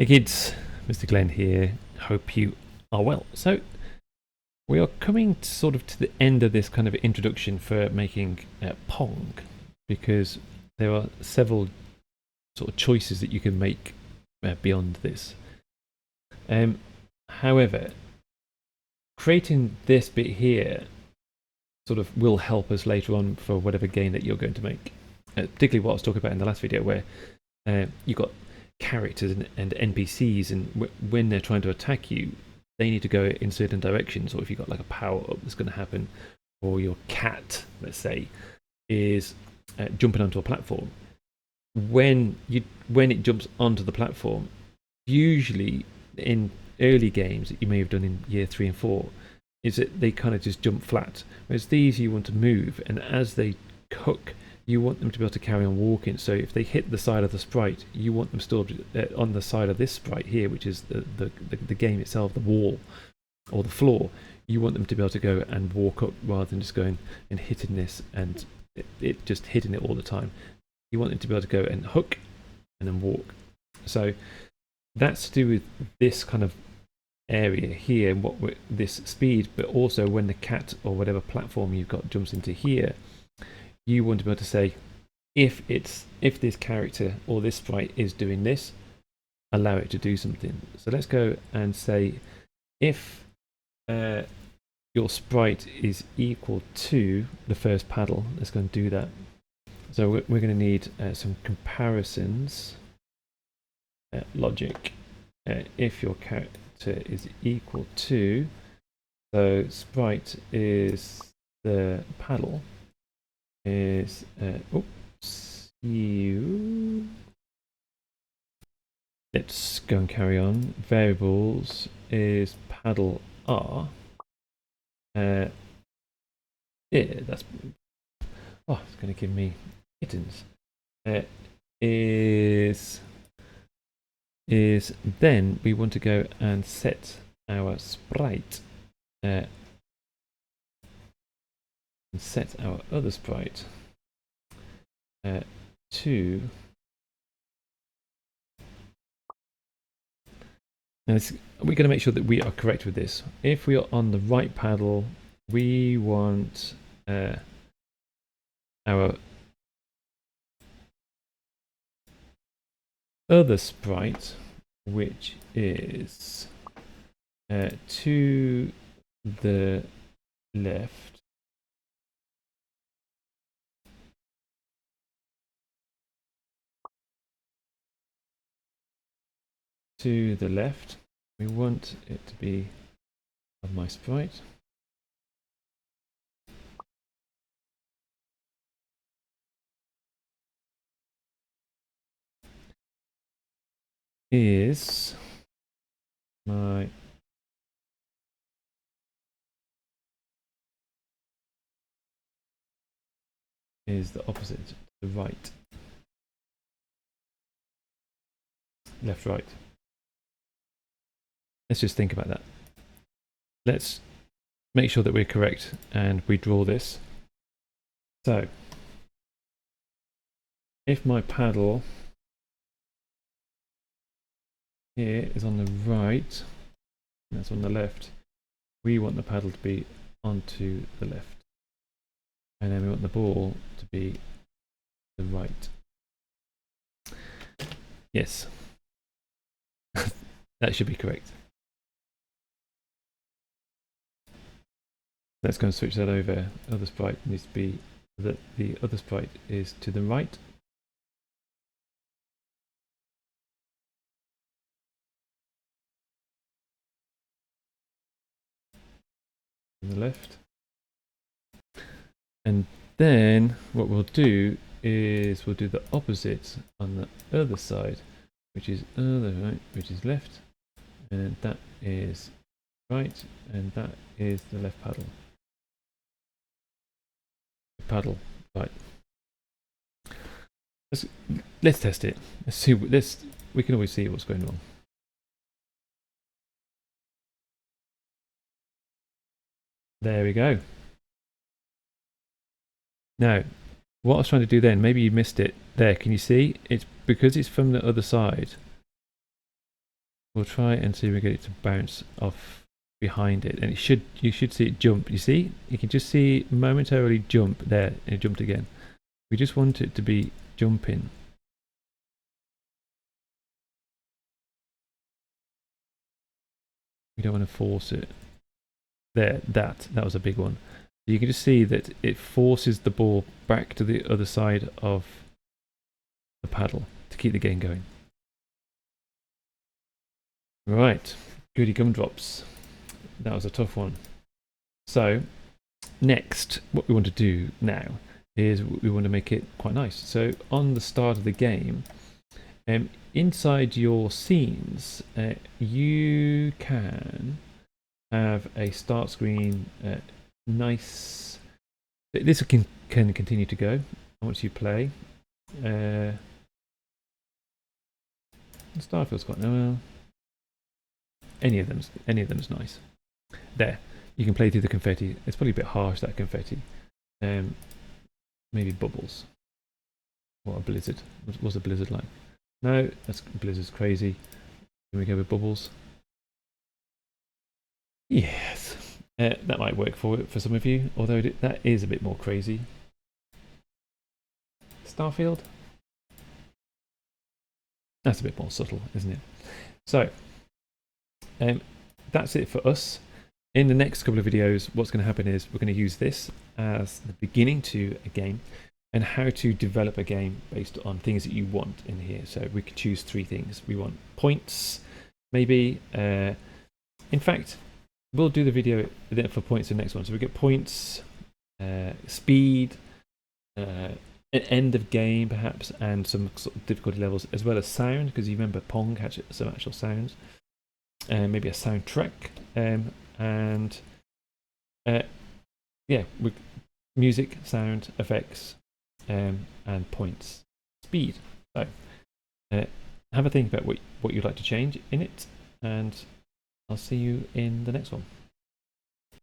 Hey kids, Mr. Glenn here. Hope you are well. So we are coming sort of to the end of this kind of introduction for making Pong, because there are several sort of choices that you can make beyond this. However, creating this bit here sort of will help us later on for whatever game that you're going to make. Particularly what I was talking about in the last video, where you've got characters and NPCs, and when they're trying to attack you, they need to go in certain directions. Or if you've got like a power up that's going to happen, or your cat, let's say, is jumping onto a platform. When it jumps onto the platform, usually in early games that you may have done in year 3 and 4, is that they kind of just jump flat. Whereas these you want to move, and as they cook, you want them to be able to carry on walking. So if they hit the side of the sprite, you want them still on the side of this sprite here, which is the game itself, the wall or the floor. You want them to be able to go and walk up rather than just going and hitting this and it just hitting it all the time. You want them to be able to go and hook and then walk. So that's to do with this kind of area here, this speed, but also when the cat or whatever platform you've got jumps into here, you want to be able to say, if this character or this sprite is doing this, allow it to do something. So let's go and say, if your sprite is equal to the first paddle, let's go and do that. So we're going to need some comparisons logic. If your character is equal to, so sprite is the paddle, is you. Let's go and carry on. Variables is paddle r. Yeah, that's it's going to give me kittens. Is then we want to go and set our sprite and set our other sprite to. Now we're going to make sure that we are correct with this. If we are on the right paddle, we want our other sprite, which is to the left. To the left, we want it to be of my sprite. Is my is the opposite, the right, left, right. Let's just think about that. Let's make sure that we're correct and we draw this. So if my paddle here is on the right, and that's on the left, we want the paddle to be onto the left. And then we want the ball to be the right. Yes. That should be correct. Let's go and switch that over. Other sprite needs to be that the other sprite is to the right. To the left. And then what we'll do is we'll do the opposite on the other side, which is other right, which is left, and that is right, and that is the left paddle. Paddle, right. Let's test it. Let's see. We can always see what's going wrong. There we go. Now, what I was trying to do then, maybe you missed it there. Can you see? It's because it's from the other side. We'll try and see if we get it to bounce off behind it, and you should see it jump. You see, you can just see momentarily jump there, and it jumped again. We just want it to be jumping. We don't want to force it. There, that was a big one. You can just see that it forces the ball back to the other side of the paddle to keep the game going. Right, goody gumdrops. That was a tough one. So next, what we want to do now is we want to make it quite nice. So on the start of the game, inside your scenes, you can have a start screen. Nice. This can continue to go once you play. Starfield's got no. Any of them's nice. There, you can play through the confetti. It's probably a bit harsh, that confetti. Maybe bubbles. What a blizzard. What's a blizzard like? No, blizzard's crazy. Can we go with bubbles? Yes. That might work for some of you, although that is a bit more crazy. Starfield? That's a bit more subtle, isn't it? So, that's it for us. In the next couple of videos, what's going to happen is we're going to use this as the beginning to a game and how to develop a game based on things that you want in here. So we could choose 3 things. We want points, maybe. In fact, we'll do the video for points in the next one. So we get points, speed, an end of game perhaps, and some sort of difficulty levels, as well as sound, because you remember Pong had some actual sounds. Maybe a soundtrack, and yeah, music, sound, effects, and points, speed. So have a think about what you'd like to change in it, and I'll see you in the next one.